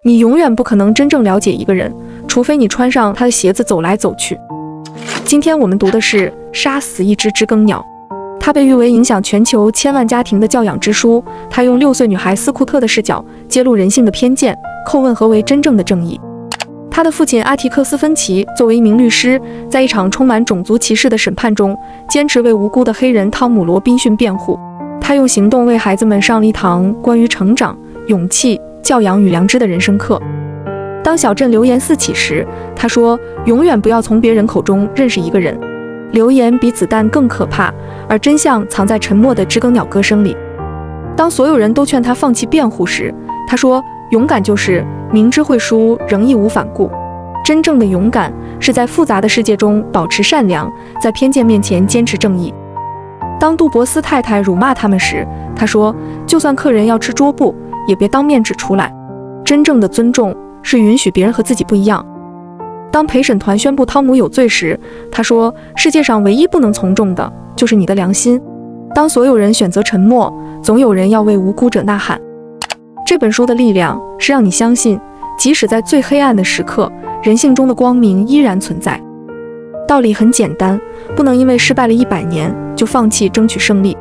你永远不可能真正了解一个人，除非你穿上他的鞋子走来走去。今天我们读的是《杀死一只知更鸟》，它被誉为影响全球千万家庭的教养之书。它用6岁女孩斯库特的视角，揭露人性的偏见，叩问何为真正的正义。他的父亲阿提克斯·芬奇作为一名律师，在一场充满种族歧视的审判中，坚持为无辜的黑人汤姆·罗宾逊辩护。他用行动为孩子们上了一堂关于成长、勇气、教养与良知的人生课。当小镇流言四起时，他说：“永远不要从别人口中认识一个人。流言比子弹更可怕，而真相藏在沉默的知更鸟歌声里。”当所有人都劝他放弃辩护时，他说：“勇敢就是明知会输，仍义无反顾。真正的勇敢是在复杂的世界中保持善良，在偏见面前坚持正义。”当杜博斯太太辱骂他们时，他说：“就算客人要吃桌布，也别当面指出来。真正的尊重是允许别人和自己不一样。”当陪审团宣布汤姆有罪时，他说：“世界上唯一不能从众的就是你的良心。当所有人选择沉默，总有人要为无辜者呐喊。”这本书的力量是让你相信，即使在最黑暗的时刻，人性中的光明依然存在。道理很简单，不能因为失败了100年就放弃争取胜利。